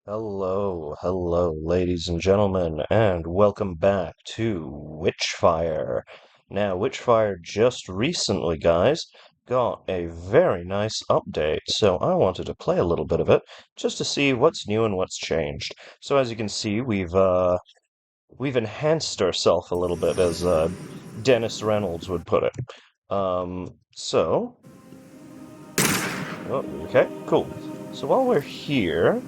Hello, ladies and gentlemen, and welcome back to Witchfire. Now, Witchfire just recently, guys, got a very nice update, so I wanted to play a little bit of it just to see what's new and what's changed. So as you can see, we've enhanced ourselves a little bit, as Dennis Reynolds would put it. So, oh, okay, cool. So while we're here,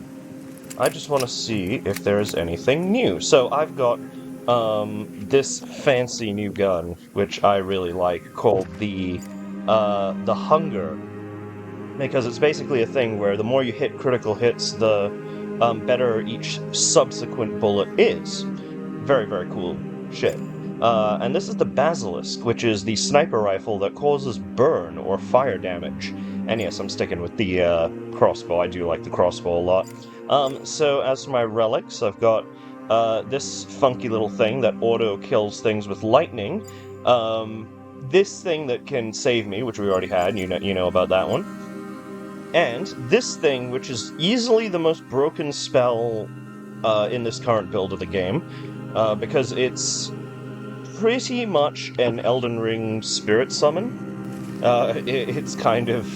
I just want to see if there's anything new. So I've got this fancy new gun, which I really like, called the Hunger, because it's basically a thing where the more you hit critical hits, the better each subsequent bullet is. Very, very cool shit. And this is the Basilisk, which is the sniper rifle that causes burn or fire damage. And yes, I'm sticking with the crossbow. I do like the crossbow a lot. So as for my relics, I've got this funky little thing that auto kills things with lightning. This thing that can save me, which we already had, you know about that one. And this thing, which is easily the most broken spell in this current build of the game, because it's pretty much an Elden Ring spirit summon. It's kind of,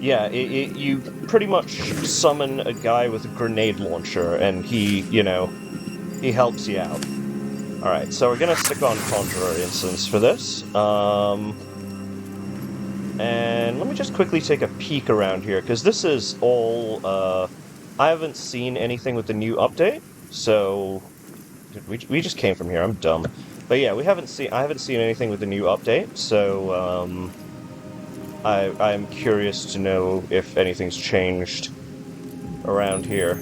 yeah, you pretty much summon a guy with a grenade launcher, and he helps you out. Alright, so we're gonna stick on Conjurer Instance for this. And let me just quickly take a peek around here, because this is all, I haven't seen anything with the new update, so... We just came from here, I'm dumb. But yeah, I haven't seen anything with the new update, so, I'm curious to know if anything's changed around here.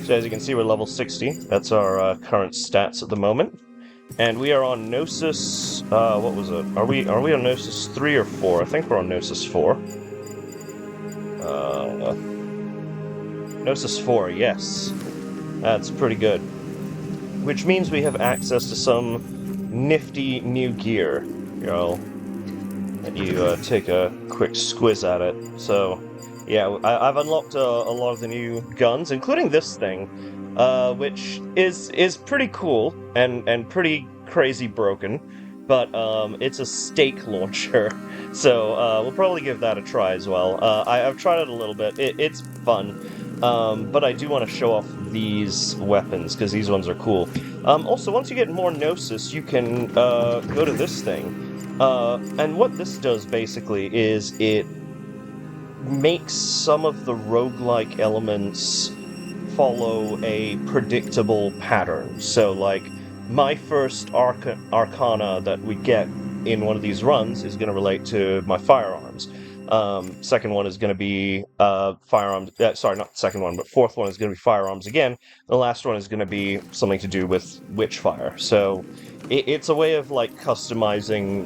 So as you can see, we're level 60. That's our current stats at the moment. And we are on Gnosis, what was it? Are we on Gnosis 3 or 4? I think we're on Gnosis 4. Gnosis 4, yes. That's pretty good. Which means we have access to some nifty new gear. Here, I'll let you take a quick squiz at it. So, yeah, I've unlocked a lot of the new guns, including this thing, which is pretty cool and pretty crazy broken, but it's a stake launcher, so we'll probably give that a try as well. I've tried it a little bit. It's fun. But I do want to show off these weapons, because these ones are cool. Also, once you get more Gnosis, you can go to this thing. And what this does, basically, is it makes some of the roguelike elements follow a predictable pattern. So, like, my first arcana that we get in one of these runs is going to relate to my firearms. Second one is going to be firearms. Sorry, not the second one, but fourth one is going to be firearms again. The last one is going to be something to do with Witchfire. So it's a way of like customizing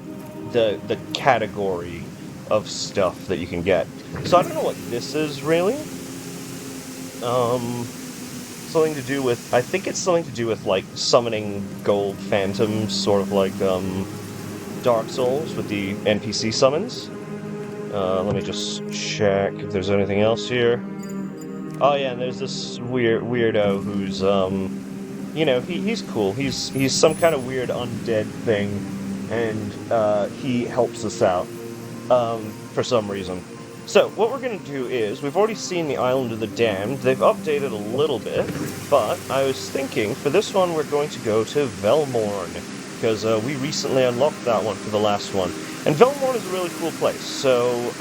the category of stuff that you can get. So I don't know what this is really. Something to do with. I think it's something to do with like summoning gold phantoms, sort of like Dark Souls with the NPC summons. Let me just check if there's anything else here. Oh yeah, and there's this weirdo who's, he's cool. He's some kind of weird undead thing, and he helps us out, for some reason. So, what we're gonna do is, we've already seen the Island of the Damned. They've updated a little bit, but I was thinking, for this one, we're going to go to Velmorn, because we recently unlocked that one for the last one. And Velmorn is a really cool place, so,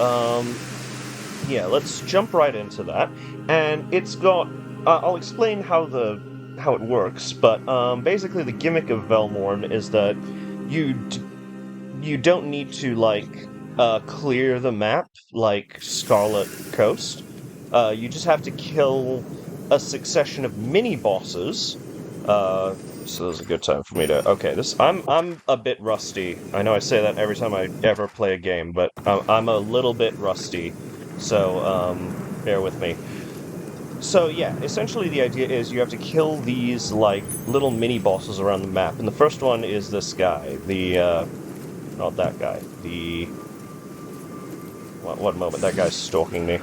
yeah, let's jump right into that. And it's got, I'll explain how it works, but, basically the gimmick of Velmorn is that you don't need to, like, clear the map like Scarlet Coast. You just have to kill a succession of mini-bosses, so this is a good time for me to... Okay, I'm a bit rusty. I know I say that every time I ever play a game, but I'm a little bit rusty, so bear with me. So yeah, essentially the idea is you have to kill these, like, little mini-bosses around the map, and the first one is this guy, not that guy, one moment, that guy's stalking me.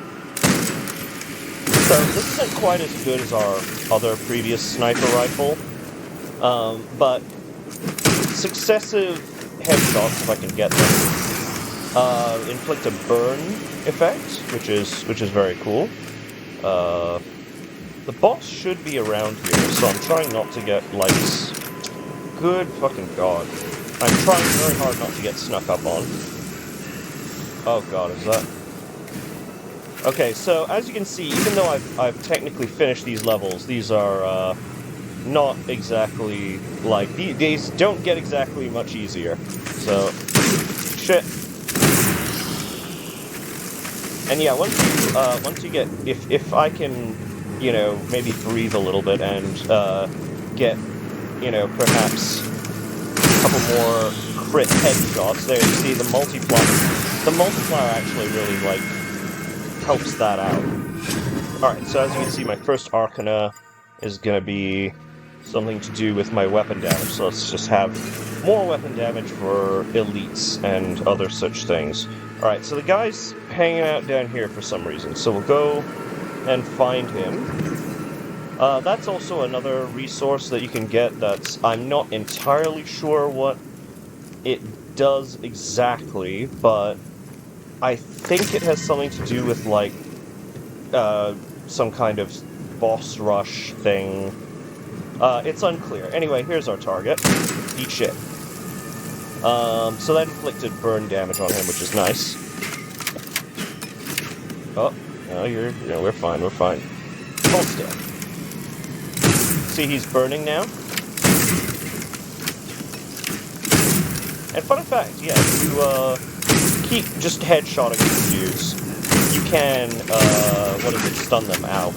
So this isn't quite as good as our other previous sniper rifle, but successive headshots, if I can get them, inflict a burn effect, which is very cool. The boss should be around here, so I'm trying not to get lights. Good fucking god. I'm trying very hard not to get snuck up on. Oh god, is that... Okay, so as you can see, even though I've technically finished these levels, these are not exactly, like, these don't get exactly much easier. So, shit. And yeah, once you get, if I can, you know, maybe breathe a little bit and get, you know, perhaps a couple more crit headshots, there you see the multiplier actually really, like, helps that out. Alright, so as you can see, my first Arcana is gonna be something to do with my weapon damage, so let's just have more weapon damage for elites and other such things. Alright, so the guy's hanging out down here for some reason, so we'll go and find him. That's also another resource that you can get that's... I'm not entirely sure what it does exactly, but I think it has something to do with, like, some kind of boss rush thing. It's unclear. Anyway, here's our target. Eat shit. So that inflicted burn damage on him, which is nice. Oh, no, we're fine, we're fine. Hold still. See, he's burning now? And fun fact, yeah, if you, keep just headshotting these dudes, you can, stun them out.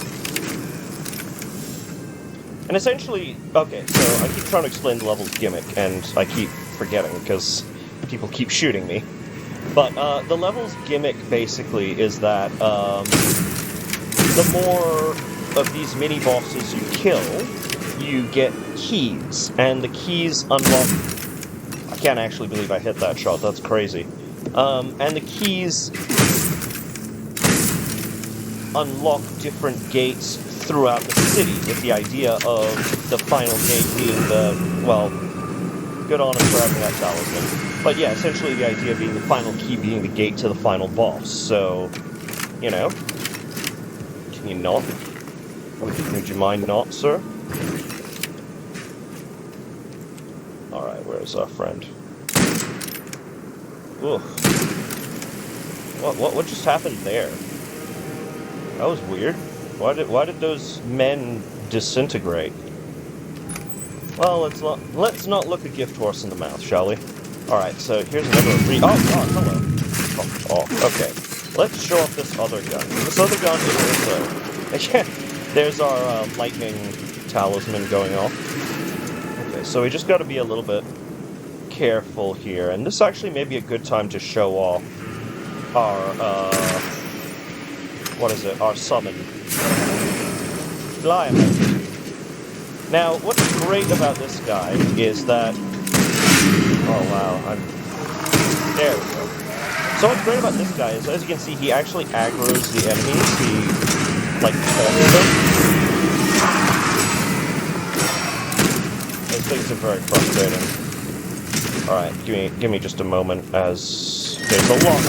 And essentially, okay, so I keep trying to explain the level's gimmick, and I keep forgetting, because people keep shooting me. But, the level's gimmick, basically, is that, the more of these mini-bosses you kill, you get keys, and the keys unlock... I can't actually believe I hit that shot, that's crazy. And the keys unlock different gates throughout the city, with the idea of the final gate being the, well, good on us for having that talisman. But yeah, essentially the idea being the final key being the gate to the final boss, so, you know. Can you not? Would you mind not, sir? Alright, where's our friend? Ugh. What just happened there? That was weird. Why did those men disintegrate? Well, let's not look a gift horse in the mouth, shall we? Alright, so here's another oh god, hello. Oh, okay. Let's show off this other gun. This other gun is also... There's our lightning talisman going off. Okay, so we just gotta be a little bit careful here, and this actually may be a good time to show off our, our summon. Lion. Now, what's great about this guy is that... Oh wow, there we go. So what's great about this guy is, as you can see, he actually aggroes the enemies. He, like, taunts them. Those things are very frustrating. Alright, give me just a moment, as there's a lot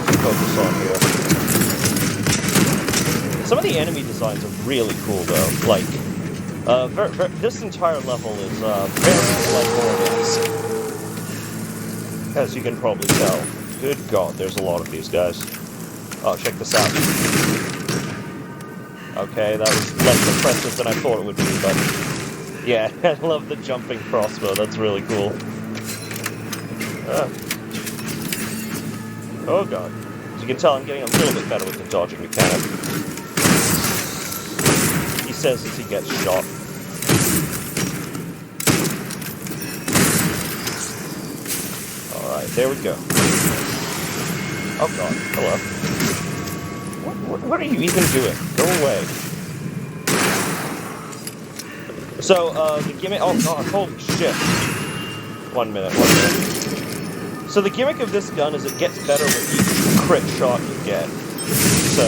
to focus on here. Some of the enemy designs are really cool, though. Like, this entire level is very like Borderlands, as you can probably tell. Good god, there's a lot of these guys. Oh, check this out. Okay, that was less impressive than I thought it would be, but yeah, I love the jumping crossbow. That's really cool. Oh god. As you can tell, I'm getting a little bit better with the dodging mechanic. He says as he gets shot. Alright, there we go. Oh god, hello. What are you even doing? Go away. So, the gimmick... Oh god, holy shit. One minute. So the gimmick of this gun is it gets better with each crit shot you get. So,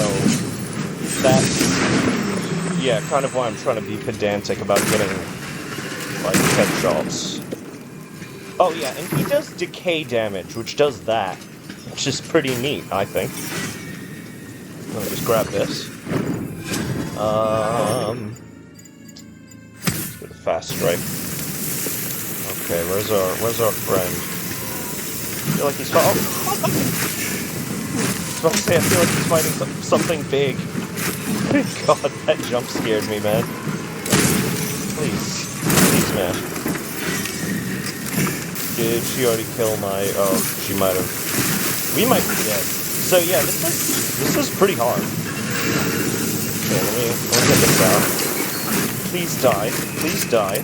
that's, yeah, kind of why I'm trying to be pedantic about getting, like, headshots. Oh yeah, and he does decay damage, which does that, which is pretty neat, I think. Let me just grab this. Let's go to fast strike. Okay, where's our friend? I feel like he's I was about to say, I feel like he's fighting something big. God, that jump scared me, man. Please, man. Did she already kill my... Oh, she might have... We might be dead. So yeah, this is pretty hard. Okay, let me get this out. Please die. Please die.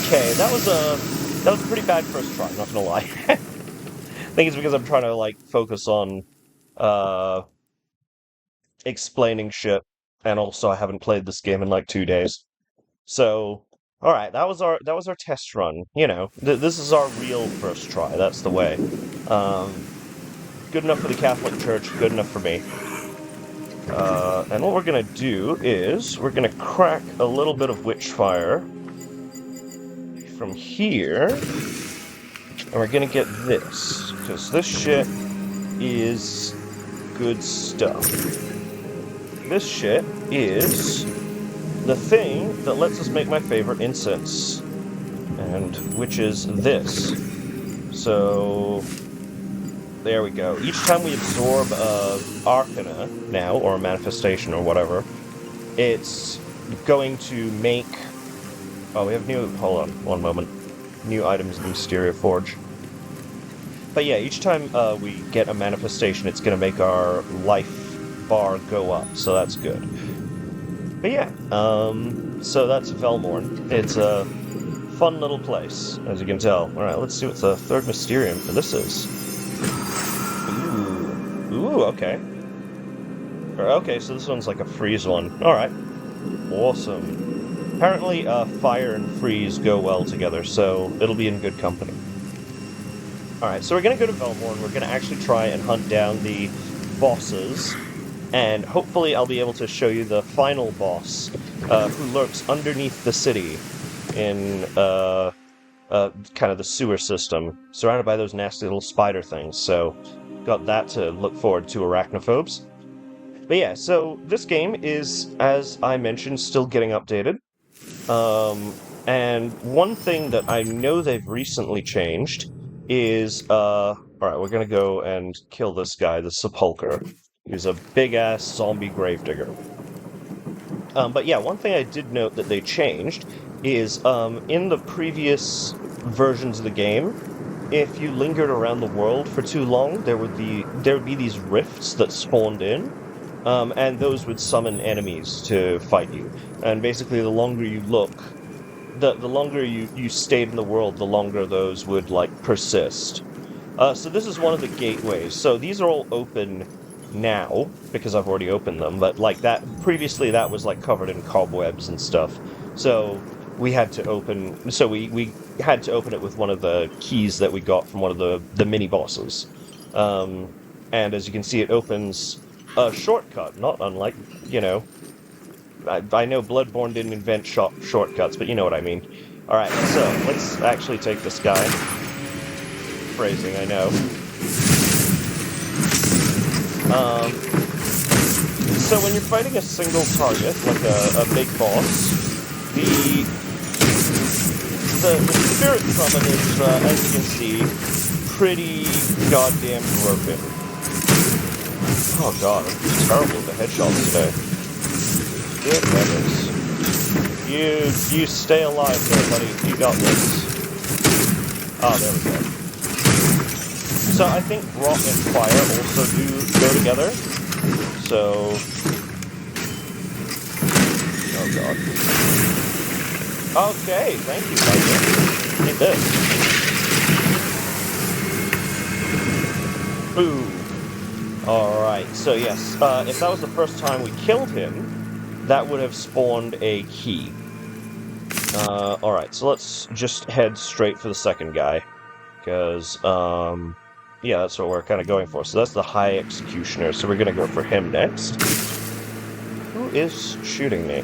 Okay, that was a pretty bad first try, not gonna lie. I think it's because I'm trying to, like, focus on, explaining shit, and also I haven't played this game in, like, 2 days. So, alright, that was our test run. You know, this is our real first try, that's the way. Good enough for the Catholic Church, good enough for me. And what we're gonna do is, we're gonna crack a little bit of Witchfire from here, and we're gonna get this, because this shit is good stuff. This shit is the thing that lets us make my favorite incense, and which is this. So there we go. Each time we absorb Arcana now, or a manifestation or whatever, it's going to make... Oh, we have new... Hold on, one moment. New items in the Mysteria Forge. But yeah, each time we get a manifestation, it's going to make our life bar go up, so that's good. But yeah, so that's Velmorn. It's a fun little place, as you can tell. Alright, let's see what the third Mysterium for this is. Ooh, okay. Okay, so this one's like a freeze one. Alright. Awesome. Apparently, fire and freeze go well together, so it'll be in good company. Alright, so we're gonna go to Velmorn, we're gonna actually try and hunt down the bosses, and hopefully I'll be able to show you the final boss, who lurks underneath the city in, kind of the sewer system, surrounded by those nasty little spider things, so got that to look forward to, arachnophobes. But yeah, so this game is, as I mentioned, still getting updated. And one thing that I know they've recently changed is, alright, we're gonna go and kill this guy, the Sepulcher. He's a big-ass zombie gravedigger. But yeah, one thing I did note that they changed is, in the previous versions of the game, if you lingered around the world for too long, there would be these rifts that spawned in, and those would summon enemies to fight you. And basically, the longer you look, the longer you stayed in the world, the longer those would, like, persist. So this is one of the gateways. So these are all open now, because I've already opened them, but, like, that previously that was, like, covered in cobwebs and stuff. So we had to open... So we had to open it with one of the keys that we got from one of the mini-bosses. And as you can see, it opens a shortcut, not unlike, you know... I know Bloodborne didn't invent shortcuts, but you know what I mean. Alright, so, let's actually take this guy. Phrasing, I know. So when you're fighting a single target, like a big boss, the spirit summon is, as you can see, pretty goddamn broken. Oh god, I'm just terrible with the headshots today. Good heavens. You stay alive there, buddy. You got this. Oh, there we go. So I think rock and fire also do go together. So... Oh god. Okay, thank you, Tiger. Take this. Boom. Alright, so yes, if that was the first time we killed him, that would have spawned a key. Alright, so let's just head straight for the second guy. Because, Yeah, that's what we're kind of going for. So that's the High Executioner, so we're gonna go for him next. Who is shooting me?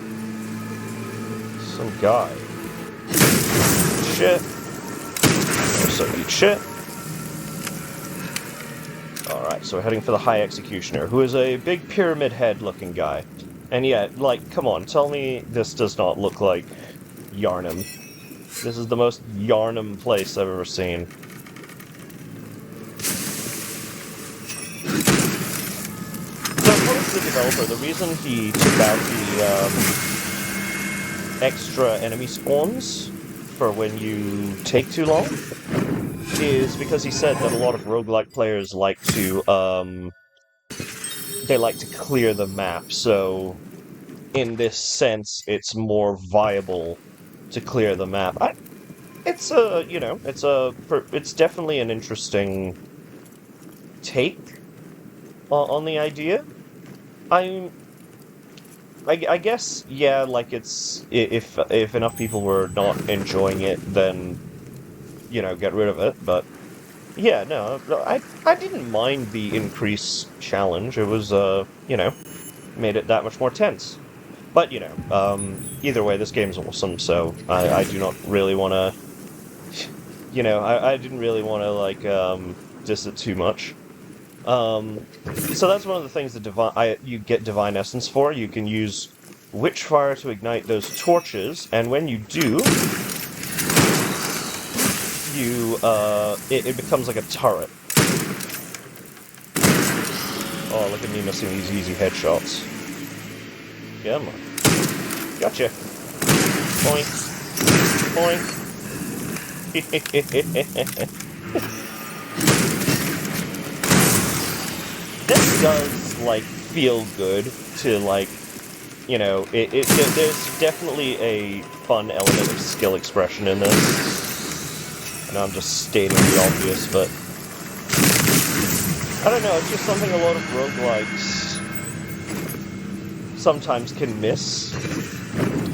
Some guy. Shit. So eat shit. Alright, so we're heading for the High Executioner, who is a big pyramid head looking guy. And yet, like, come on, tell me this does not look like Yarnum. This is the most Yarnum place I've ever seen. So, according to the developer, the reason he took out the extra enemy spawns for when you take too long is because he said that a lot of roguelike players like to, they like to clear the map, so in this sense, it's more viable to clear the map. It's a, you know, it's definitely an interesting take on the idea. I guess, yeah, like if enough people were not enjoying it, then, you know, get rid of it, but yeah, no, I didn't mind the increased challenge. It was, you know, made it that much more tense. But, you know, either way, this game's awesome, so I do not really want to, you know, I didn't really want to, like, diss it too much. So that's one of the things that you get Divine Essence for. You can use Witchfire to ignite those torches, and when you do, it becomes like a turret. Oh, look at me missing these easy headshots. Come on. Gotcha. Boink. Boink. This does, like, feel good to, like, you know, there's definitely a fun element of skill expression in this. I know I'm just stating the obvious, but I don't know, it's just something a lot of roguelikes sometimes can miss.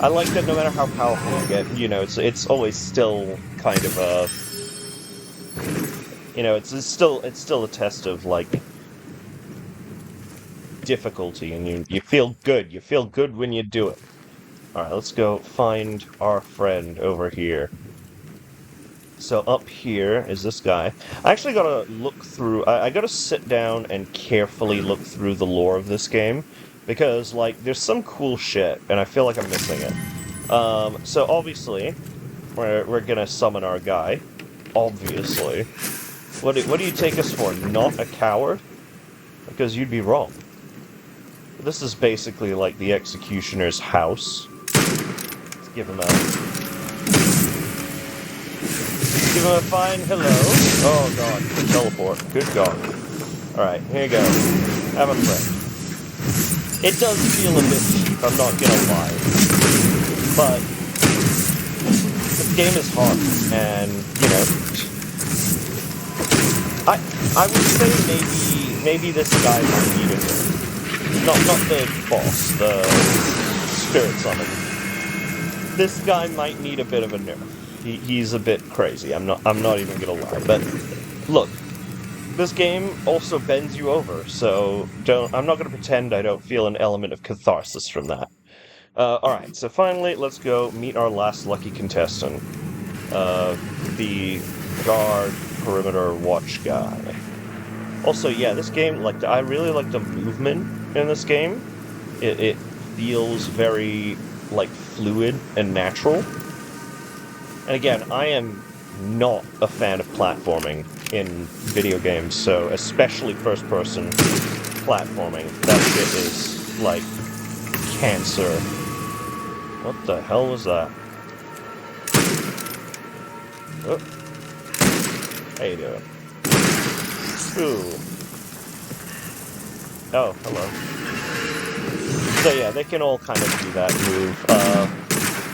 I like that no matter how powerful you get, you know, it's always still kind of a, you know, it's still a test of, like, difficulty, and you feel good. You feel good when you do it. Alright, let's go find our friend over here. So up here is this guy. I actually gotta look through, I gotta sit down and carefully look through the lore of this game, because, like, there's some cool shit, and I feel like I'm missing it. So obviously, we're gonna summon our guy. Obviously. What do you take us for? Not a coward? Because you'd be wrong. This is basically like the Executioner's house. Let's give him a fine hello. Oh god, teleport. Good god. Alright, here you go. Have a friend. It does feel a bit cheap, I'm not gonna lie. But this game is hard, and, you know, I would say maybe this guy might need it. Not the boss, the spirit summon. This guy might need a bit of a nerf. He's a bit crazy. I'm not even gonna lie. But look, this game also bends you over, so I'm not gonna pretend I don't feel an element of catharsis from that. Alright, so finally, let's go meet our last lucky contestant. The guard perimeter watch guy. Also, yeah, this game, like, I really like the movement in this game. It feels very, like, fluid and natural. And again, I am not a fan of platforming in video games, so especially first-person platforming. That shit is, like, cancer. What the hell was that? Oh. How you doing? Ooh. Oh, hello. So yeah, they can all kind of do that move.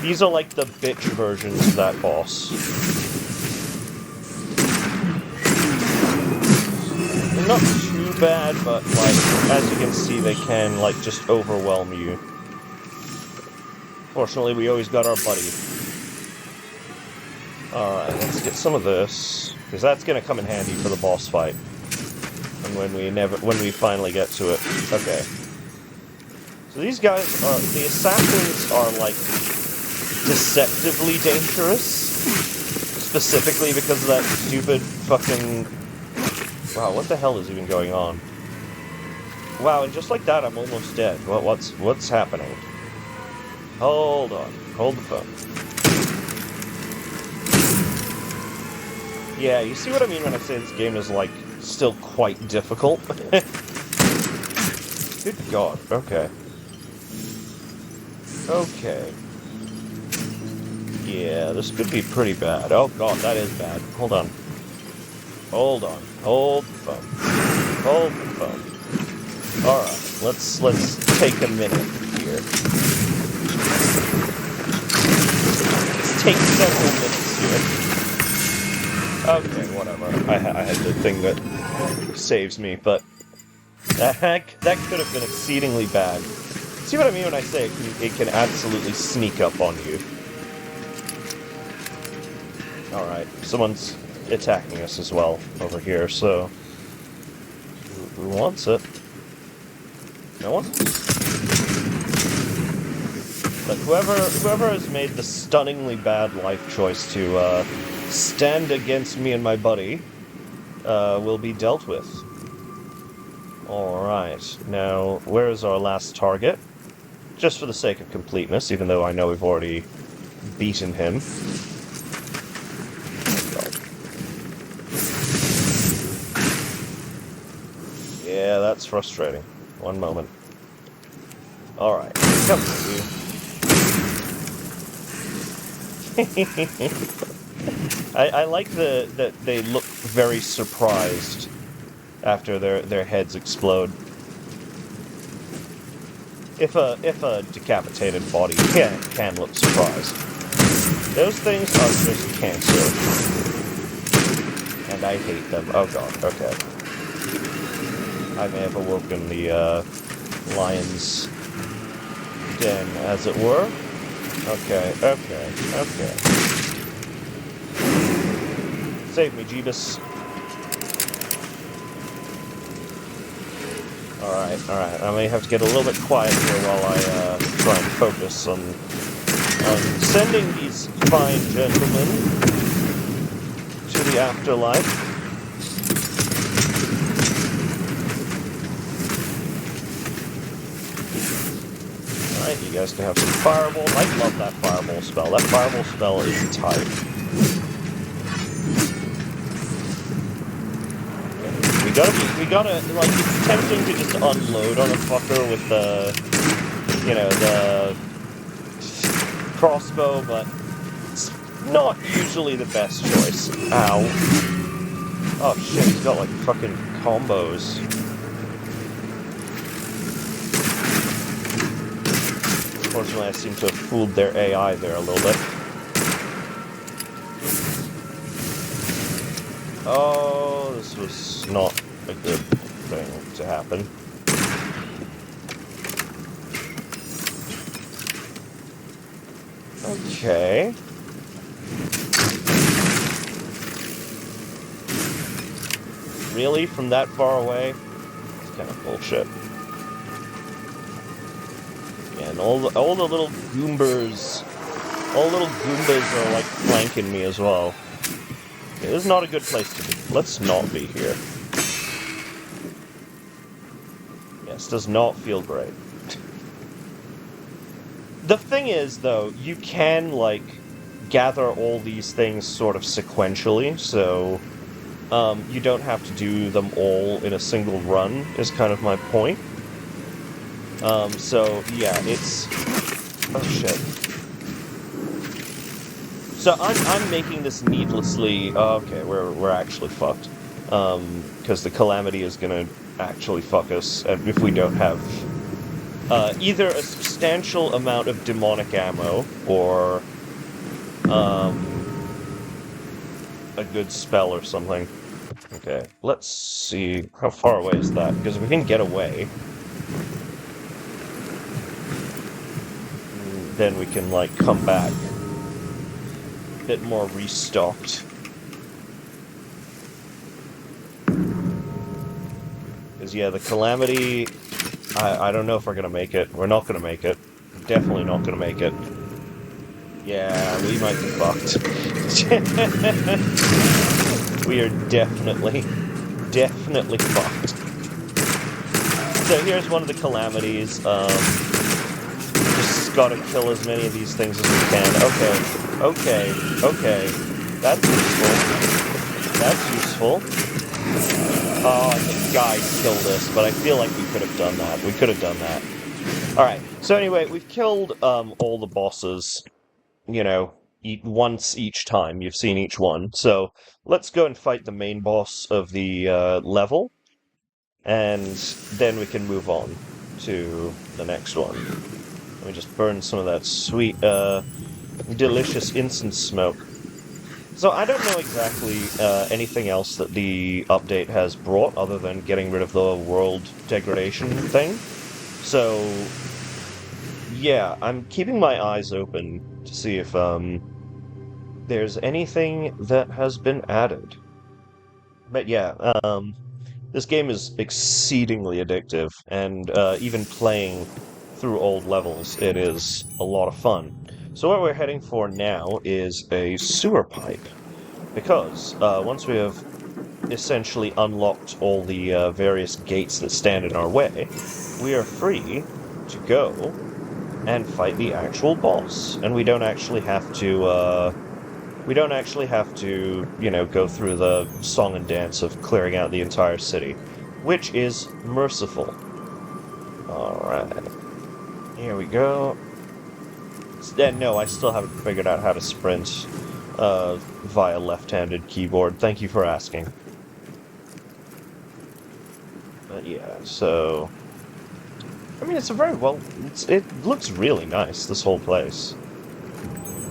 These are like the bitch versions of that boss. They're not too bad, but, like, as you can see, they can, like, just overwhelm you. Fortunately, we always got our buddy. Alright, let's get some of this, because that's gonna come in handy for the boss fight. happen when we finally get to it. Okay. So these guys the assassins are, like, deceptively dangerous. Specifically because of that stupid fucking... Wow, what the hell is even going on? Wow, and just like that, I'm almost dead. What's happening? Hold on. Hold the phone. Yeah, you see what I mean when I say this game is, like, still quite difficult? Good God. Okay. Okay. Yeah, this could be pretty bad. Oh God, that is bad. Hold on. Hold on. Hold the phone. Hold the phone. Alright, let's take a minute here. Let's take several minutes here. Okay, whatever. I had the thing that saves me, but that could have been exceedingly bad. See what I mean when I say it can absolutely sneak up on you? Alright, someone's attacking us as well over here, so... Who wants it? No one? But whoever has made the stunningly bad life choice to stand against me and my buddy will be dealt with. Alright, now where is our last target? Just for the sake of completeness, even though I know we've already beaten him. Yeah, that's frustrating. One moment. Alright, come here. I like that they look very surprised after their heads explode. If a decapitated body can look surprised. Those things are just cancer. And I hate them. Oh God, okay. I may have awoken the lion's den, as it were. Okay. Save me, Jeebus. Alright. I may have to get a little bit quiet here while I try and focus on sending these fine gentlemen to the afterlife. Alright, you guys can have some fireball. I love that fireball spell. That fireball spell is tight. We gotta, like, it's tempting to just unload on a fucker with the, you know, the crossbow, but it's not usually the best choice. Ow. Oh shit, he's got, like, fucking combos. Unfortunately, I seem to have fooled their AI there a little bit. Oh, this was not a good thing to happen. Okay. Really? From that far away? It's kind of bullshit. Yeah, and all the little Goombas are like flanking me as well. Yeah, this is not a good place to be. Let's not be here. Yes, does not feel great. The thing is, though, you can, like, gather all these things sort of sequentially, so you don't have to do them all in a single run, is kind of my point. So, yeah, it's... Oh, shit. So, I'm making this needlessly... Oh, okay, we're actually fucked. Because the Calamity is gonna actually fuck us if we don't have... either a substantial amount of demonic ammo, or... a good spell or something. Okay, let's see... How far away is that? Because if we can get away... then we can, like, come back a bit more restocked. Because, yeah, the Calamity... I don't know if we're gonna make it. We're not gonna make it. Definitely not gonna make it. Yeah, we might be fucked. We are definitely fucked. So here's one of the Calamities. Just gotta kill as many of these things as we can. Okay. That's useful. Oh, I think guys killed us, but I feel like we could have done that. Alright, so anyway, we've killed all the bosses, you know, once each time. You've seen each one. So let's go and fight the main boss of the level, and then we can move on to the next one. Let me just burn some of that sweet, delicious incense smoke. So I don't know exactly anything else that the update has brought other than getting rid of the world degradation thing. So, yeah, I'm keeping my eyes open to see if there's anything that has been added. But yeah, this game is exceedingly addictive, and even playing through old levels, it is a lot of fun. So what we're heading for now is a sewer pipe, because once we have essentially unlocked all the various gates that stand in our way, we are free to go and fight the actual boss, and we don't actually have to, you know, go through the song and dance of clearing out the entire city, which is merciful. Alright. Here we go. No, I still haven't figured out how to sprint via left-handed keyboard. Thank you for asking. But yeah, so... I mean, it's a very well... It looks really nice, this whole place.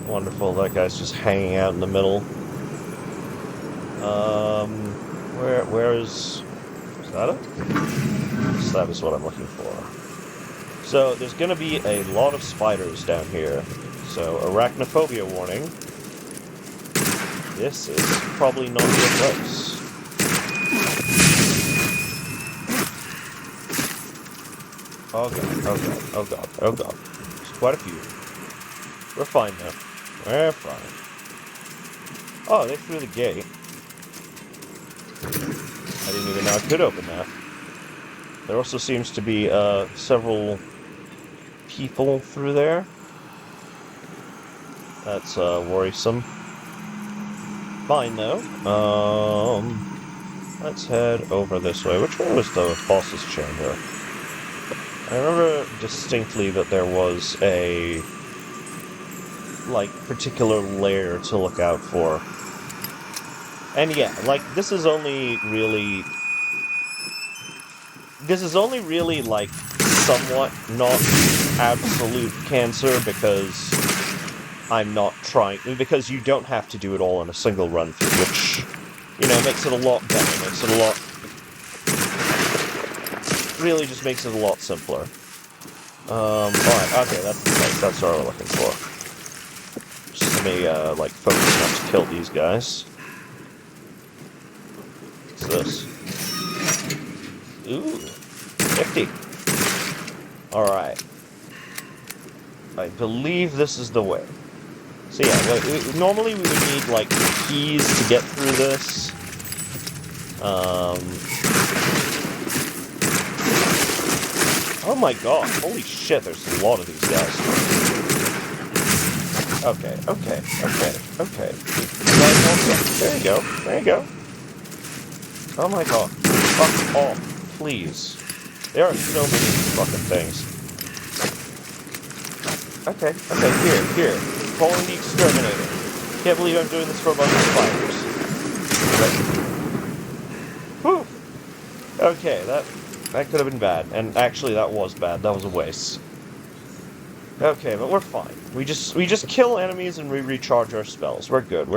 Wonderful, that guy's just hanging out in the middle. Where is... Is that it? That is what I'm looking for. So, there's gonna be a lot of spiders down here. So, arachnophobia warning. This is probably not your place. Oh god. There's quite a few. We're fine now. We're fine. Oh, they threw the gate. I didn't even know I could open that. There also seems to be several people through there. That's worrisome. Fine though. Let's head over this way. Which way was the boss's chamber? I remember distinctly that there was a like particular lair to look out for. And yeah, like this is only really like somewhat not absolute cancer because I'm not trying, because you don't have to do it all in a single run through, which, you know, makes it a lot better, really just makes it a lot simpler. Alright, okay, that's what we're looking for. Just let me, like, focus not to kill these guys. What's this? Ooh, 50. Alright. I believe this is the way. So yeah, normally we would need, like, keys to get through this. Oh my god, holy shit, there's a lot of these guys. Okay. There you go. Oh my god. Fuck off, please. There are so many fucking things. Okay, here. Calling the exterminator. Can't believe I'm doing this for a bunch of spiders. Whew. Okay, that could have been bad. And actually, that was bad. That was a waste. Okay, but we're fine. We just kill enemies and we recharge our spells. We're good.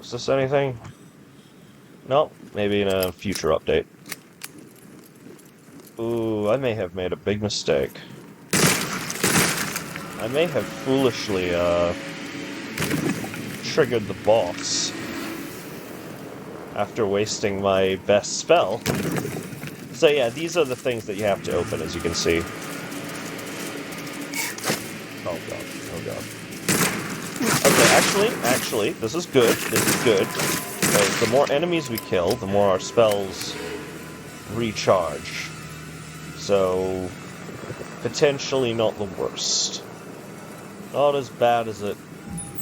Is this anything? No, maybe in a future update. Ooh, I may have made a big mistake. I may have foolishly, triggered the boss after wasting my best spell. So yeah, these are the things that you have to open, as you can see. Oh god, oh god. Okay, actually, this is good, because the more enemies we kill, the more our spells recharge. So, potentially not the worst. Not as bad as it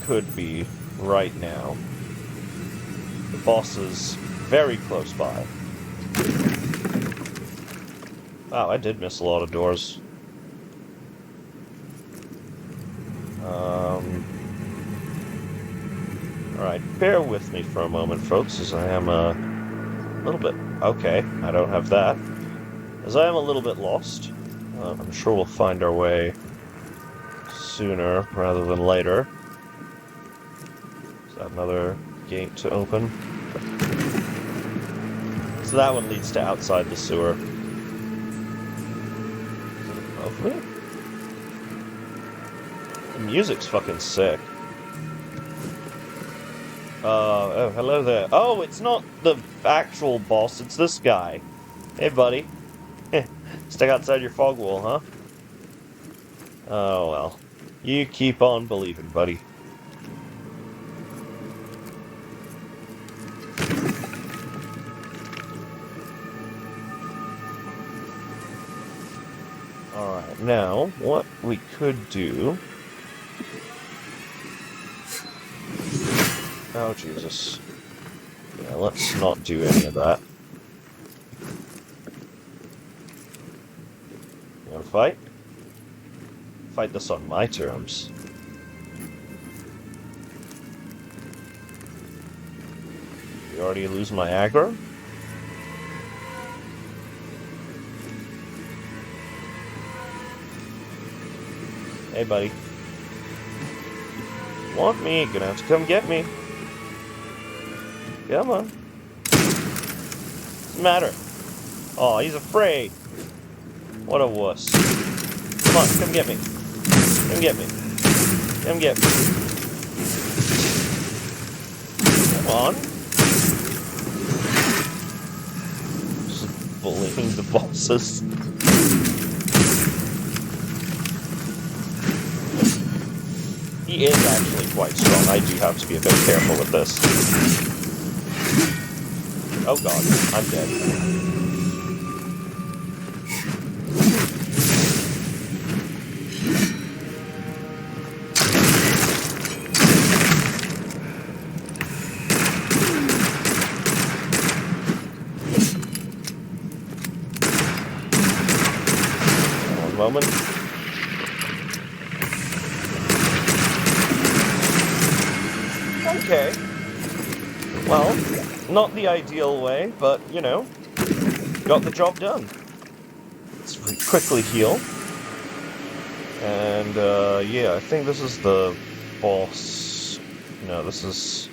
could be right now. The boss is very close by. Wow, I did miss a lot of doors. Alright, bear with me for a moment, folks, as I am a little bit... Okay, I don't have that. As I am a little bit lost. I'm sure we'll find our way sooner rather than later. Is that another gate to open? So that one leads to outside the sewer. Is it above me? The music's fucking sick. Oh, hello there. Oh, it's not the actual boss, it's this guy. Hey, buddy. Stick outside your fog wall, huh? Oh, well. You keep on believing, buddy. Alright, now, what we could do... Oh, Jesus. Yeah, let's not do any of that. You wanna fight? Fight this on my terms. You already lose my aggro? Hey, buddy. Want me? You're gonna have to come get me. Come on. What's the matter? Oh, he's afraid. What a wuss. Come on, come get me. Come get me. Come get me. Come on. Just bullying the bosses. He is actually quite strong. I do have to be a bit careful with this. Oh god, I'm dead. One moment. Okay. Well, not the ideal way, but, you know, got the job done. Let's quickly heal. And, yeah, I think this is the boss... No, this is...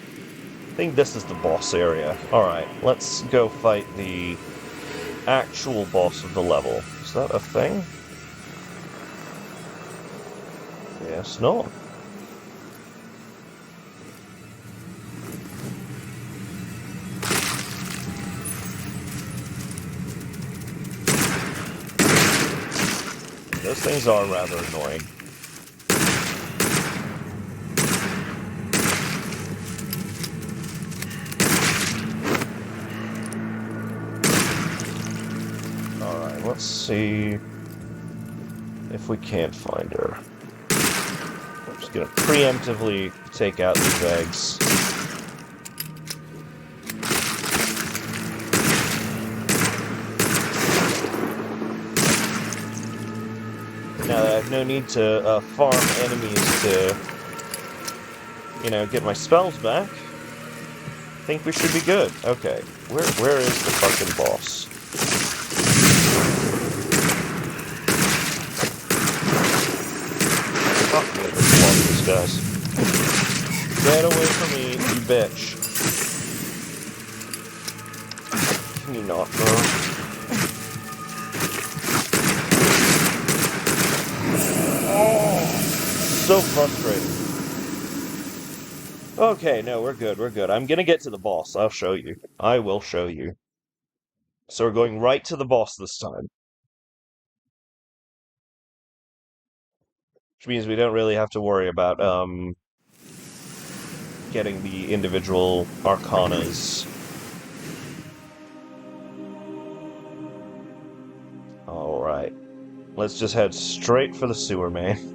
I think this is the boss area. Alright, let's go fight the actual boss of the level. Is that a thing? Yes, no. Those things are rather annoying. Alright, let's see if we can't find her. I'm just gonna preemptively take out these eggs. Now that I have no need to farm enemies to, you know, get my spells back, I think we should be good. Okay, where is the fucking boss? Fuck me, these guys. Get away from me, you bitch. Can you not, bro? So frustrating. Okay, no, we're good, we're good. I'm gonna get to the boss. I'll show you. I will show you. So we're going right to the boss this time. Which means we don't really have to worry about, getting the individual arcanas. Alright. Let's just head straight for the sewer main.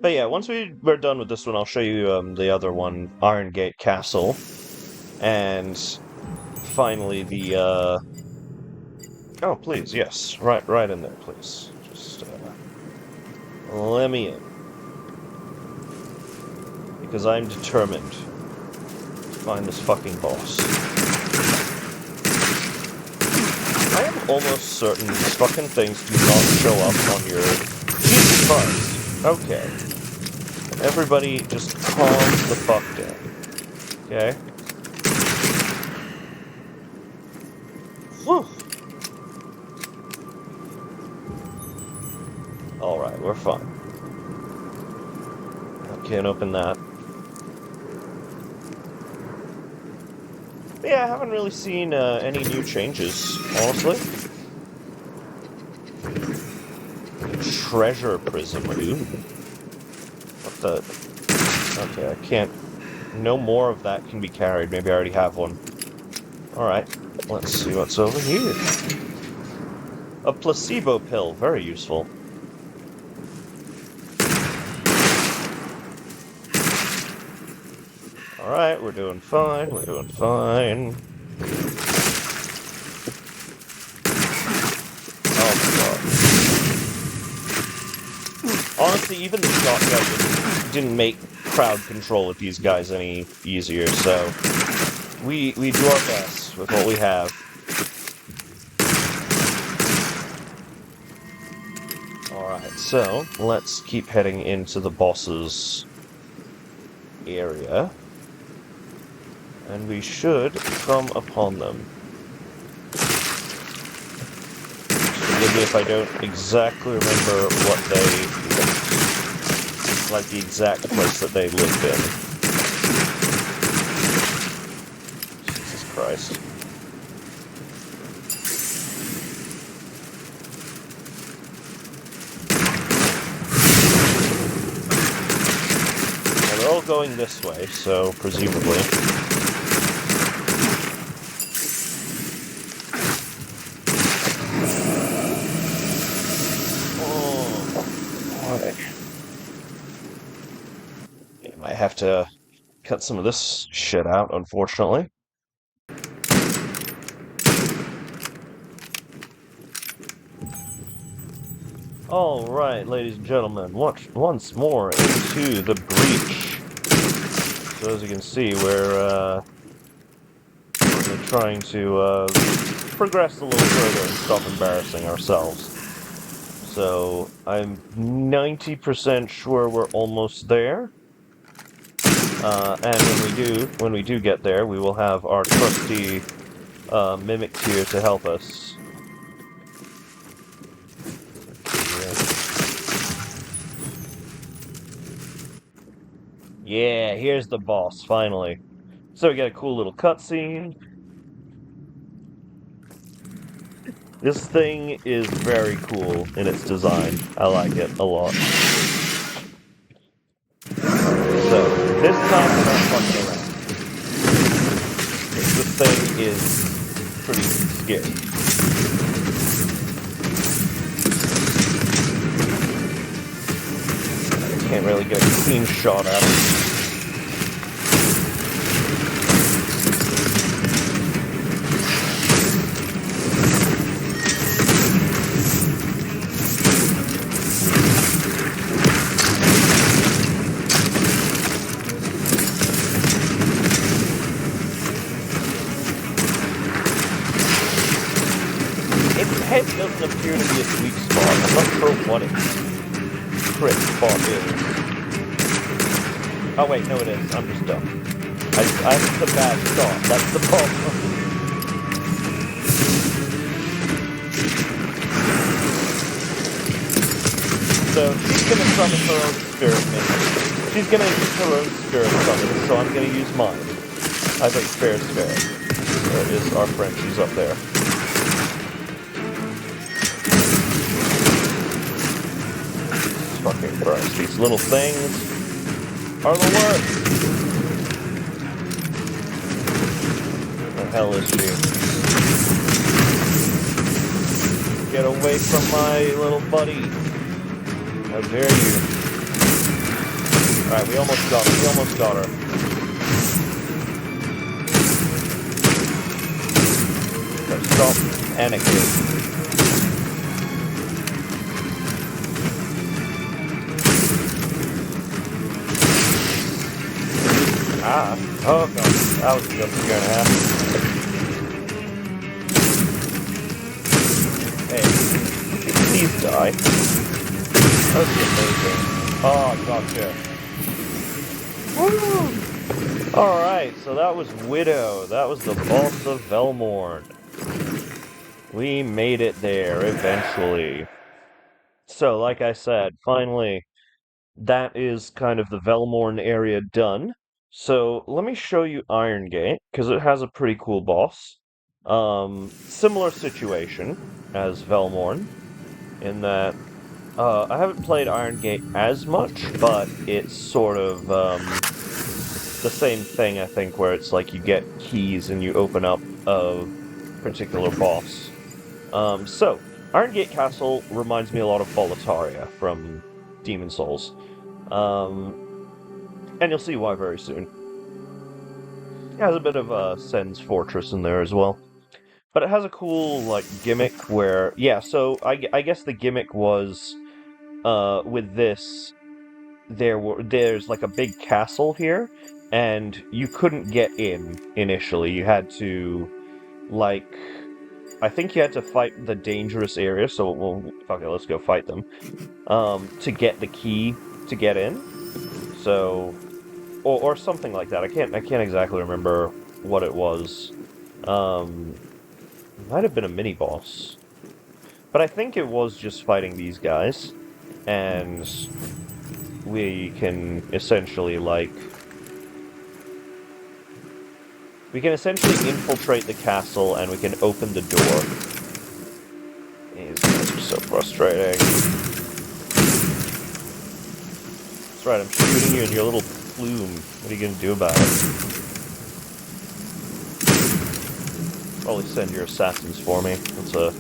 But yeah, once we're done with this one, I'll show you the other one, Iron Gate Castle. And finally the, Oh, please, yes. Right in there, please. Just, let me in. Because I'm determined to find this fucking boss. I am almost certain these fucking things do not show up on your... Jesus Christ! Okay. Everybody just calm the fuck down. Okay? Whew! Alright, we're fine. Can't open that. But yeah, I haven't really seen any new changes, honestly. Treasure prism, dude. What the... Okay, I can't... No more of that can be carried. Maybe I already have one. Alright, let's see what's over here. A placebo pill, very useful. Alright, we're doing fine, we're doing fine. Oh my god. Honestly, even the shotgun didn't make crowd control with these guys any easier, so... We do our best with what we have. Alright, so, let's keep heading into the boss's area. And we should come upon them. Forgive me if I don't exactly remember what they... like the exact place that they lived in. Jesus Christ. Well, they're all going this way, so presumably... I have to cut some of this shit out, unfortunately. Alright, ladies and gentlemen, once more into the breach. So as you can see, we're trying to progress a little further and stop embarrassing ourselves. So, I'm 90% sure we're almost there. And when we do get there, we will have our trusty mimic here to help us. Yeah, here's the boss, finally. So we get a cool little cutscene. This thing is very cool in its design. I like it a lot. So, this time we're not fucking around. This thing is pretty scary. I can't really get a clean shot at it. Head doesn't appear to be a sweet spot. I'm not sure what its crit spot is. Oh wait, no it is. I'm just dumb. I have the bad shot. That's the problem. So she's gonna summon her own spirit minion. She's gonna use her own spirit summon, so I'm gonna use mine. I think fair is fair. is our Frenchies up there. Fucking Christ, these little things are the worst! Where the hell is she? Get away from my little buddy! How dare you? Alright, we almost got her, Stop panicking. Ah. Oh god. That was a jump scare and a half. Hey. Please die. That would be amazing. Oh, gotcha. Woo! Alright, so that was Widow. That was the boss of Velmorn. We made it there, eventually. So, like I said, finally, that is kind of the Velmorn area done. So, let me show you Irongate, because it has a pretty cool boss. Similar situation as Velmorn, in that, I haven't played Irongate as much, but it's sort of, the same thing, I think, where it's like you get keys and you open up a particular boss. So, Irongate Castle reminds me a lot of Boletaria from Demon Souls. And you'll see why very soon. It has a bit of Sen's Fortress in there as well. But it has a cool, like, gimmick where... Yeah, so I guess the gimmick was, with this, there's like a big castle here, and you couldn't get in initially. You had to, like... I think you had to fight the dangerous area, so well, fuck it, let's go fight them. To get the key to get in. So, or something like that. I can't exactly remember what it was. It might have been a mini boss, but I think it was just fighting these guys, and we can essentially infiltrate the castle, and we can open the door. These guys are so frustrating. That's right, I'm shooting you in your little plume. What are you gonna do about it? Probably send your assassins for me. That's a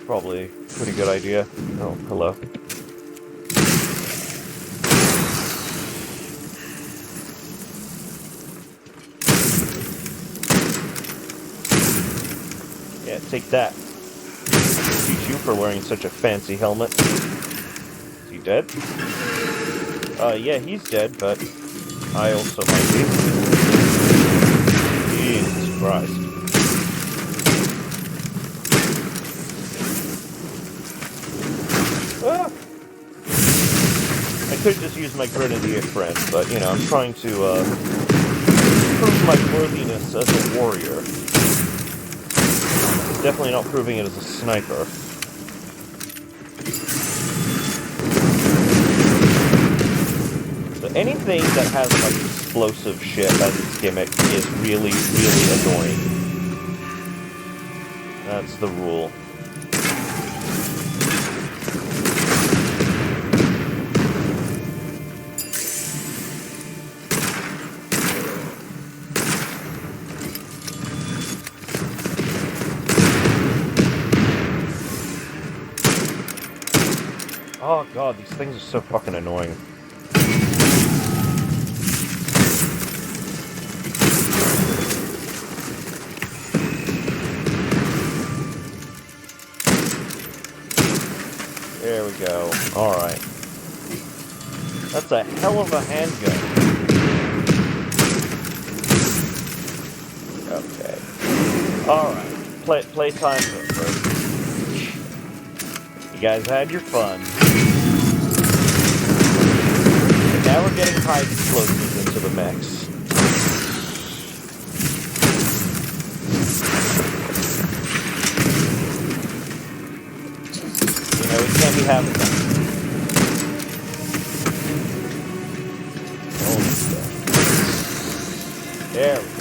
probably pretty good idea. Oh, hello. Yeah, take that. Teach you for wearing such a fancy helmet. Is he dead? Yeah, he's dead, but I also might be. Jesus Christ. Ah! I could just use my grenadier friend, but, you know, I'm trying to, prove my worthiness as a warrior. Definitely not proving it as a sniper. So anything that has, like, explosive shit as its gimmick is really, really annoying. That's the rule. Oh god, these things are so fucking annoying. There we go. Alright. That's a hell of a handgun. Okay. Alright. Playtime's over. You guys had your fun. And now we're getting high explosives into the mix. You know, we can't be having that. Oh, there we go.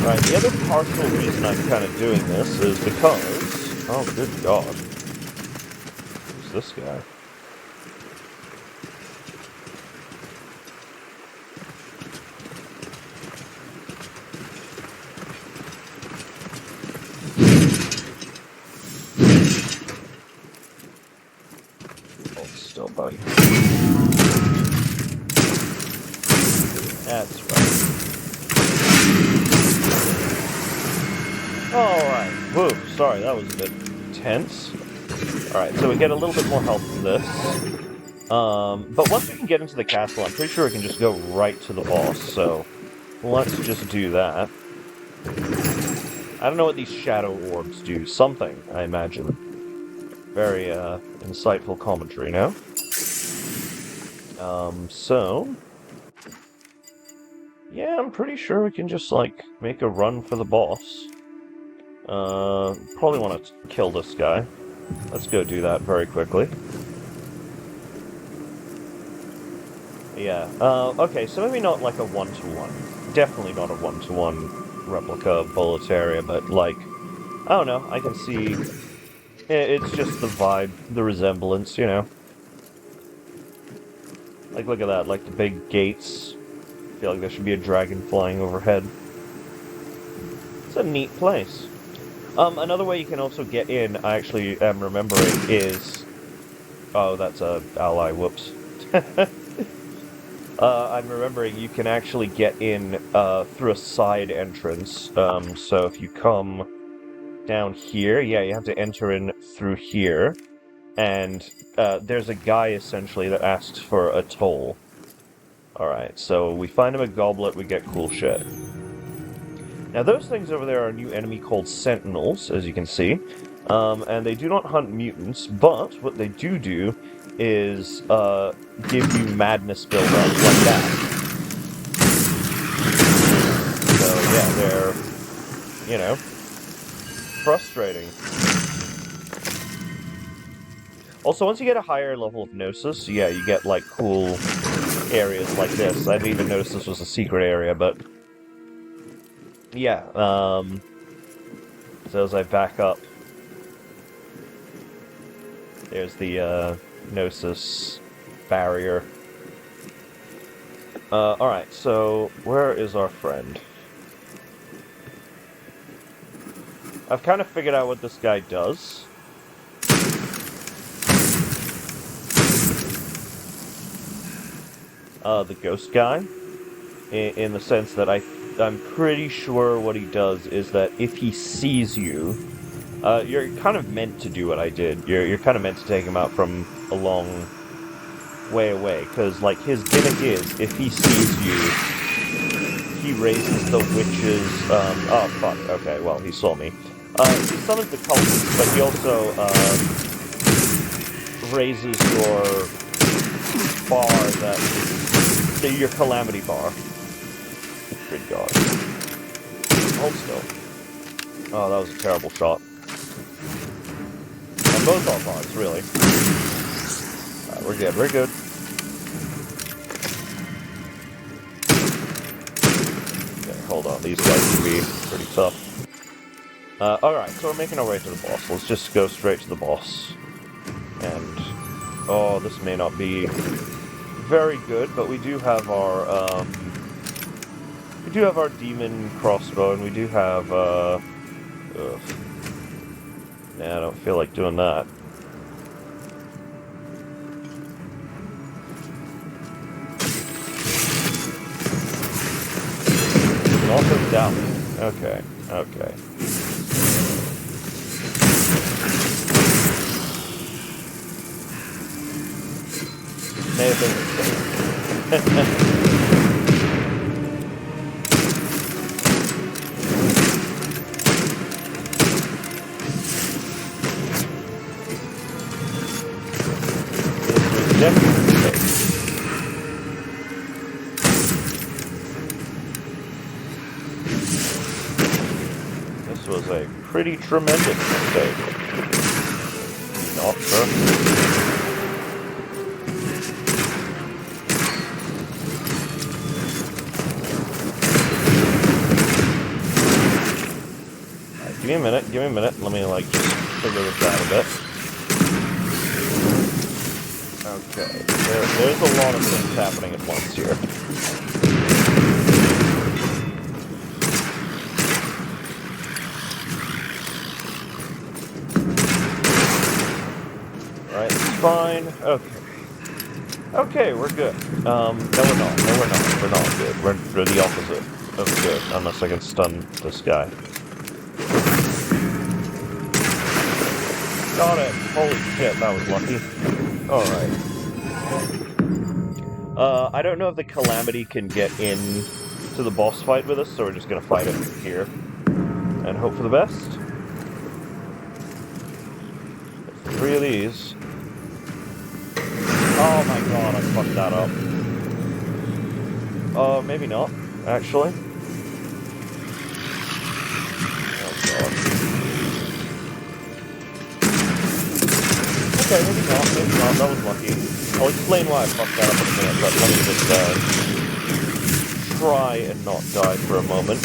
Right, the other partial reason I'm kind of doing this is because... Oh, good God. Who's this guy? Hold still, buddy. That's right. Alright. Whoa, sorry, that was a bit tense. Alright, so we get a little bit more health from this. But once we can get into the castle, I'm pretty sure we can just go right to the boss, so let's just do that. I don't know what these shadow orbs do. Something, I imagine. Very, insightful commentary now. So... yeah, I'm pretty sure we can just, like, make a run for the boss. Probably want to kill this guy. Let's go do that very quickly. Yeah, okay, so maybe not like a one-to-one. Definitely not a one-to-one replica of Boletaria, but, like, I don't know, I can see... it's just the vibe, the resemblance, you know? Like, look at that, like, the big gates. I feel like there should be a dragon flying overhead. It's a neat place. Another way you can also get in, I actually am remembering, is... oh, that's a ally, whoops. I'm remembering you can actually get in, through a side entrance. So if you come down here, yeah, you have to enter in through here. And, there's a guy, essentially, that asks for a toll. Alright, so we find him a goblet, we get cool shit. Now those things over there are a new enemy called Sentinels, as you can see. And they do not hunt mutants, but what they do is, give you madness build-up like that. So yeah, they're, you know, frustrating. Also, once you get a higher level of Gnosis, yeah, you get, like, cool areas like this. I didn't even notice this was a secret area, but... yeah, so as I back up, there's the, Gnosis barrier. Alright, so, where is our friend? I've kind of figured out what this guy does. The ghost guy, in the sense that I'm pretty sure what he does is that if he sees you, you're kind of meant to do what I did. You're kind of meant to take him out from a long way away, because, like, his gimmick is, if he sees you, he raises the witch's, oh, fuck, okay, well, he saw me. He summons the cultists, but he also, raises your bar your calamity bar. Good God. Hold still. Oh, that was a terrible shot. On both our bars, really. Alright, we're good, we're good. Okay, hold on, these guys can be pretty tough. Alright, so we're making our way to the boss. Let's just go straight to the boss. And... oh, this may not be very good, but we do have our, demon crossbow, and we do have, ugh. Nah, I don't feel like doing that. Also down. Okay, okay. May have been a mistake. This was a pretty tremendous mistake. Not sure. minute, give me a minute. Let me, like, just figure this out a bit. Okay, there's a lot of things happening at once here. Alright, it's fine. Okay. Okay, we're good. No we're not. No we're not. We're not good. We're the opposite of good, unless I can stun this guy. Got it! Holy shit, that was lucky. Alright. I don't know if the Calamity can get in to the boss fight with us, so we're just gonna fight it here. And hope for the best. It's 3 of these. Oh my god, I fucked that up. Maybe not, actually. Oh god. Okay, maybe not, that was lucky. I'll explain why I fucked that up in a minute, but let me just, try and not die for a moment.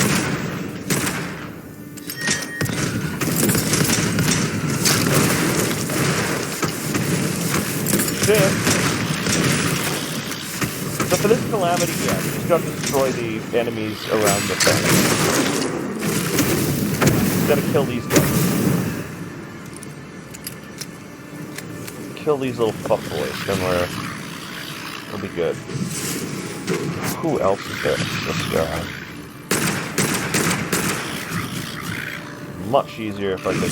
Shit! So for this Calamity, yeah, you just gotta destroy the enemies around the thing. Just gotta kill these guys. Kill these little fuckboys, then we'll be good. Who else is there? This guy. Much easier if I could...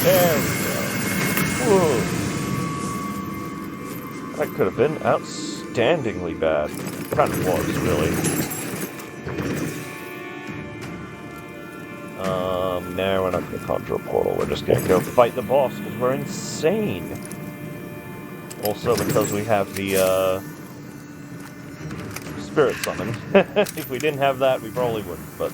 There we go. Whoa. That could have been outstandingly bad. Kind of was, really. No, we're not going to conjure a portal. We're just going to go fight the boss, because we're insane. Also, because we have the, spirit summon. If we didn't have that, we probably wouldn't, but...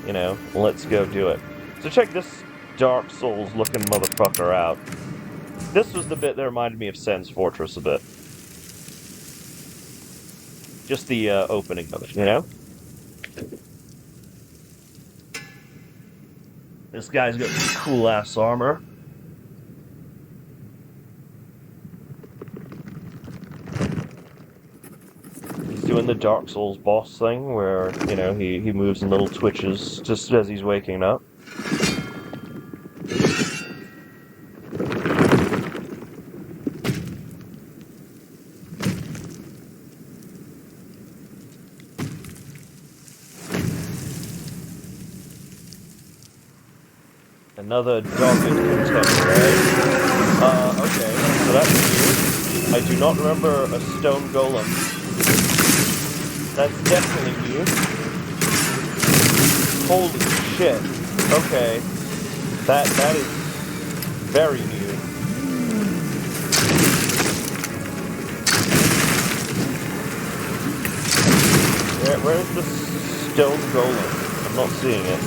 You know, let's go do it. So check this Dark Souls-looking motherfucker out. This was the bit that reminded me of Sen's Fortress a bit. Just the, opening of it, you know? This guy's got some cool-ass armor. He's doing the Dark Souls boss thing, where, you know, he moves in little twitches just as he's waking up. Another dogged contemporary. Okay, so that's weird. I do not remember a stone golem. That's definitely new. Holy shit. Okay. That is very new. Where's the stone golem? I'm not seeing it.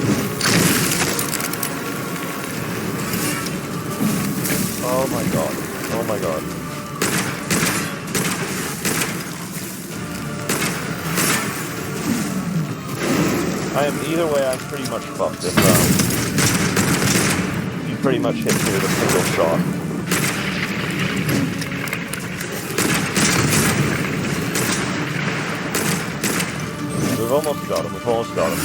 Oh my god. Oh my god. Either way, I'm pretty much fucked if, you pretty much hit me with a single shot. We've almost got him, we've almost got him.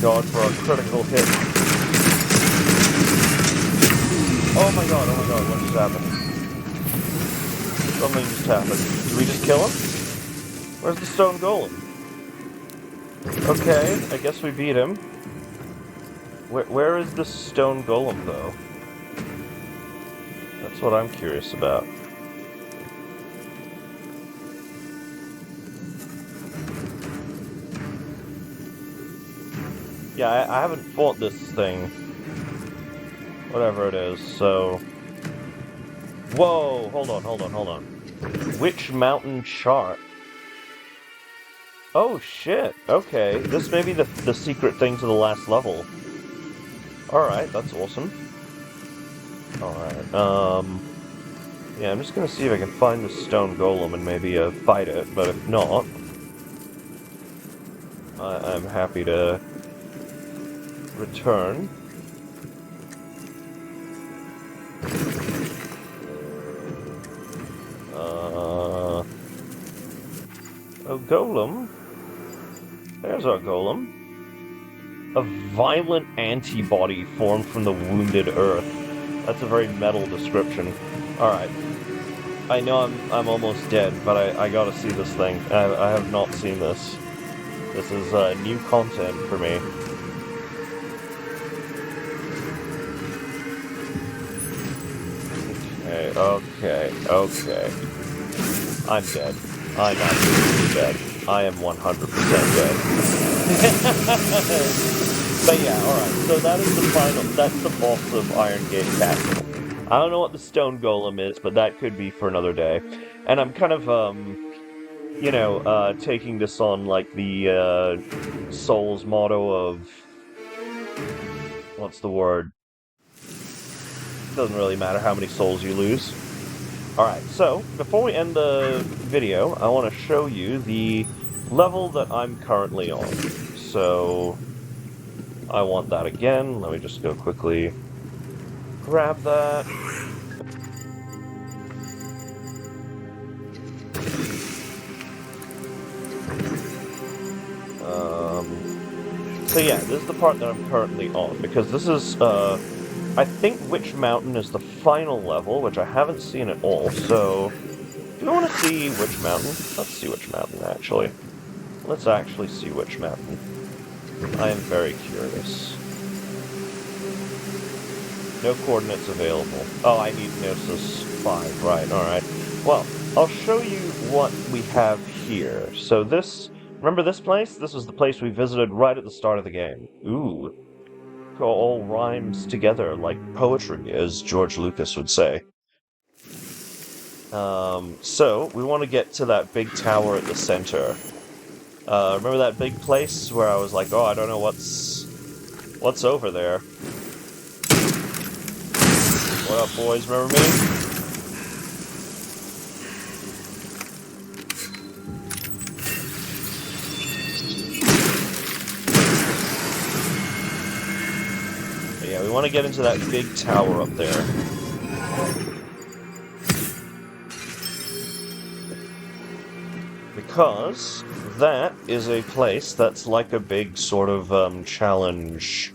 God for a critical hit. Oh my god, what just happened? Something just happened. Did we just kill him? Where's the stone golem? Okay, I guess we beat him. Where is the stone golem, though? That's what I'm curious about. Yeah, I haven't fought this thing. Whatever it is, so... Whoa! Hold on. Witch Mountain Chart. Oh shit, okay. This may be the secret thing to the last level. Alright, that's awesome. Alright, yeah, I'm just gonna see if I can find the stone golem and maybe fight it, but if not, I'm happy to return. A golem? There's our golem. A violent antibody formed from the wounded earth. That's a very metal description. Alright. I know I'm almost dead, but I gotta see this thing. I have not seen this. This is new content for me. Okay. I'm dead. I'm absolutely dead. I am 100% dead. But yeah, alright, so that is the final, that's the boss of Iron Gate Castle. I don't know what the stone golem is, but that could be for another day. And I'm kind of, taking this on like the, Souls motto of... What's the word? Doesn't really matter how many souls you lose. Alright, so, before we end the video, I want to show you the level that I'm currently on. So, I want that again. Let me just go quickly grab that. So yeah, this is the part that I'm currently on, because this is, I think Witch Mountain is the final level, which I haven't seen at all, so... Do you want to see Witch Mountain? Let's see Witch Mountain, actually. Let's actually see Witch Mountain. I am very curious. No coordinates available. Oh, I need Gnosis 5, right, alright. Well, I'll show you what we have here. So this... Remember this place? This was the place we visited right at the start of the game. Ooh. All rhymes together like poetry, as George Lucas would say. So, we want to get to that big tower at the center. Remember that big place where I was like, oh, I don't know what's over there. What up, boys? Remember me? Yeah, we want to get into that big tower up there. Because that is a place that's like a big sort of challenge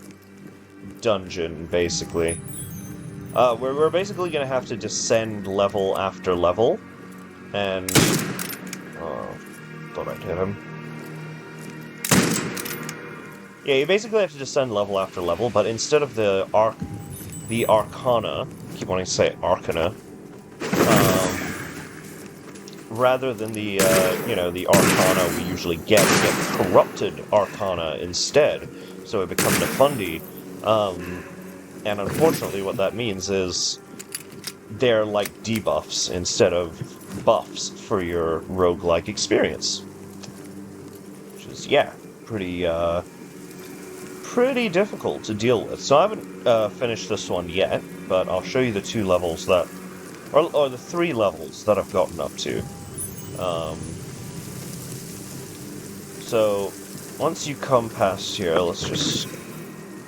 dungeon, basically. We're basically going to have to descend level after level, and... Oh, thought I'd hit him. Yeah, you basically have to descend level after level, but instead of the Arcana, I keep wanting to say Arcana, rather than the, the Arcana we usually get, we get Corrupted Arcana instead, so it becomes a Fundi, and unfortunately what that means is they're like debuffs instead of buffs for your roguelike experience. Which is, yeah, pretty difficult to deal with. So I haven't finished this one yet, but I'll show you the two levels that... Or the three levels that I've gotten up to. So, once you come past here, let's just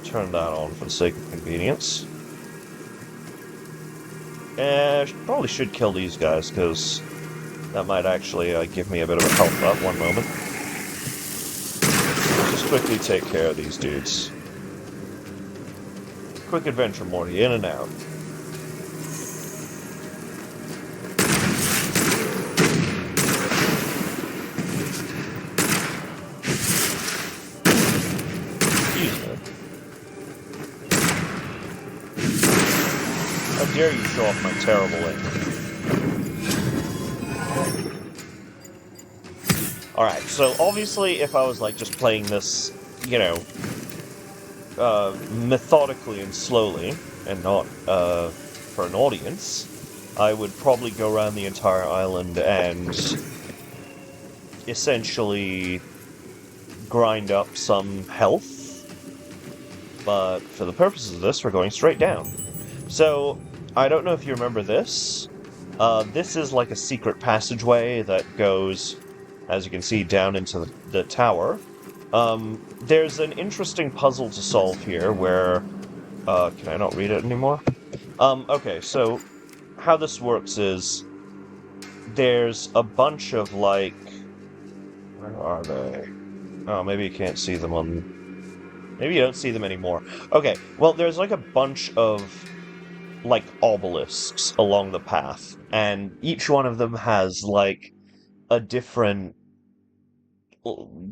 turn that on for the sake of convenience. And I probably should kill these guys, because that might actually give me a bit of a health up. One moment. Just quickly take care of these dudes. Quick adventure, Morty, in and out. How dare you show off my terrible aim. Alright, so obviously if I was like just playing this, methodically and slowly, and not for an audience, I would probably go around the entire island and essentially grind up some health. But for the purposes of this, we're going straight down. So, I don't know if you remember this. This is like a secret passageway that goes, as you can see, down into the tower. There's an interesting puzzle to solve here where... can I not read it anymore? Okay, so how this works is there's a bunch of, like... Where are they? Oh, maybe you can't see them on... Maybe you don't see them anymore. Okay, well, there's like a bunch of, like, obelisks along the path, and each one of them has, like, a different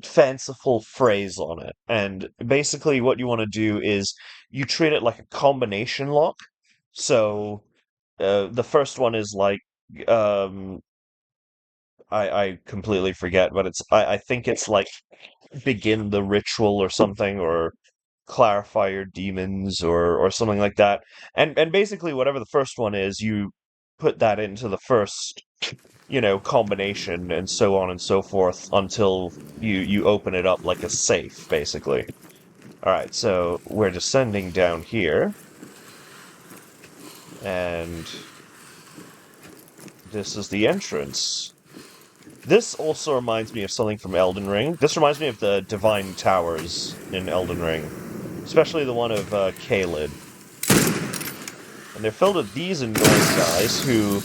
fanciful phrase on it. And basically what you want to do is you treat it like a combination lock. So, the first one is like, um, I completely forget, but I think it's like begin the ritual or something, or clarify your demons, or something like that. And basically whatever the first one is, you put that into the first, combination, and so on and so forth until you open it up like a safe, basically. Alright, so we're descending down here. And this is the entrance. This also reminds me of something from Elden Ring. This reminds me of the Divine Towers in Elden Ring. Especially the one of Caelid. And they're filled with these annoying guys who...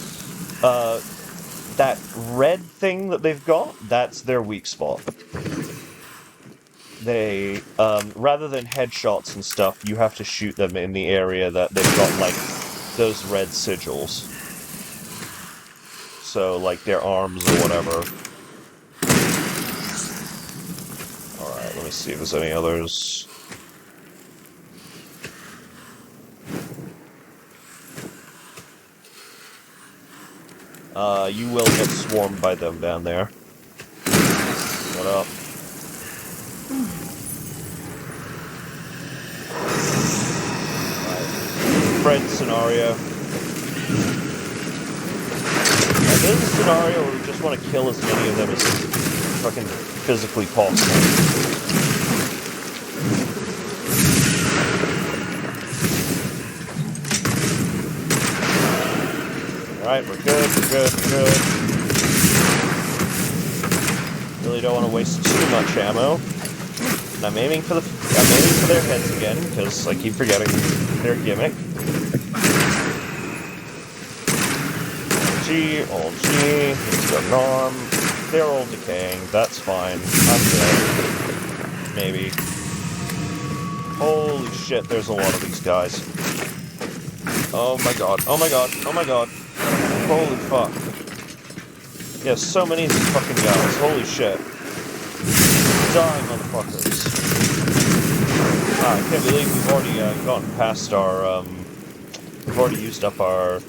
that red thing that they've got, that's their weak spot. They, rather than headshots and stuff, you have to shoot them in the area that they've got, like, those red sigils. So, like, their arms or whatever. Alright, let me see if there's any others. You will get swarmed by them down there. What up? Alright. Friend scenario. Now, this is a scenario where we just want to kill as many of them as fucking physically possible. Alright, we're good, we're good, we're good. Really don't want to waste too much ammo. And I'm aiming for their heads again, because I keep forgetting their gimmick. All G, he's got an arm. They're all decaying, that's fine. I'm dead. Maybe. Holy shit, there's a lot of these guys. Oh my god, oh my god, oh my god. Holy fuck. Yeah, so many of these fucking guys. Holy shit. Die, motherfuckers. Ah, I can't believe we've already gotten past our, we've already used up our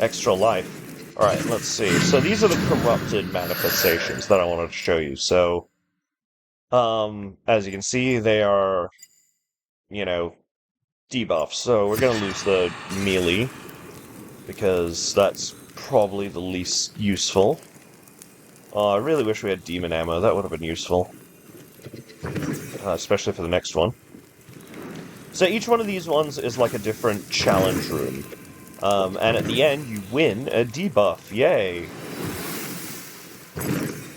extra life. Alright, let's see. So these are the corrupted manifestations that I wanted to show you. So, as you can see, they are, debuffs. So we're gonna lose the melee, because that's probably the least useful. I really wish we had demon ammo, that would have been useful. Especially for the next one. So each one of these ones is like a different challenge room. And at the end, you win a debuff. Yay!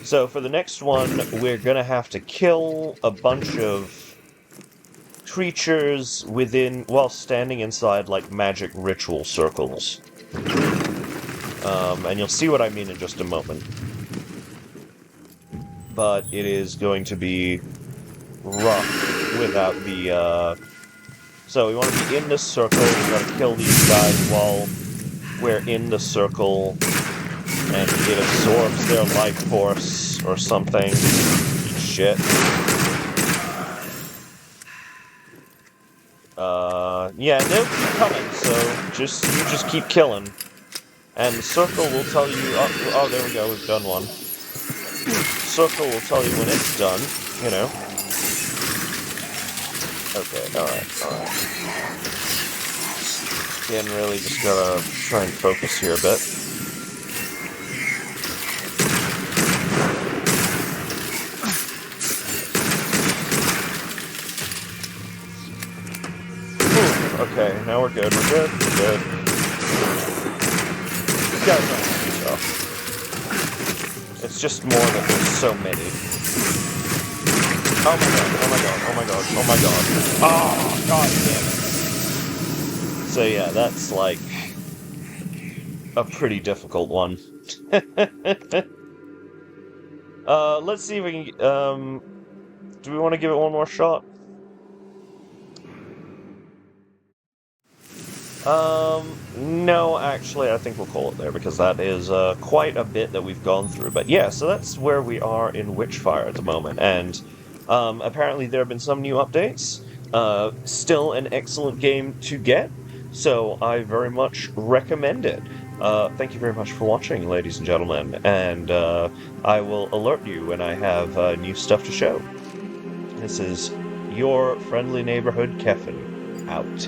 So for the next one, we're gonna have to kill a bunch of creatures while standing inside, like, magic ritual circles. And you'll see what I mean in just a moment. But it is going to be rough without the, So we want to be in this circle, we gotta kill these guys while we're in the circle, and it absorbs their life force or something. Shit. Yeah, they'll keep coming, so you just keep killing. And the circle will tell you, oh, there we go, we've done one. Circle will tell you when it's done, Okay, alright. Again, really just gotta try and focus here a bit. now we're good, we're good, we're good. These guys aren't too tough. It's just more that there's so many. Oh my god, oh my god, oh my god, oh my god. Oh, god damn it. So yeah, that's like a pretty difficult one. Let's see if we can, do we want to give it one more shot? No, actually, I think we'll call it there, because that is, quite a bit that we've gone through. But yeah, so that's where we are in Witchfire at the moment, and, apparently there have been some new updates. Still an excellent game to get, so I very much recommend it. Thank you very much for watching, ladies and gentlemen, and, I will alert you when I have, new stuff to show. This is your friendly neighborhood Kephn, out.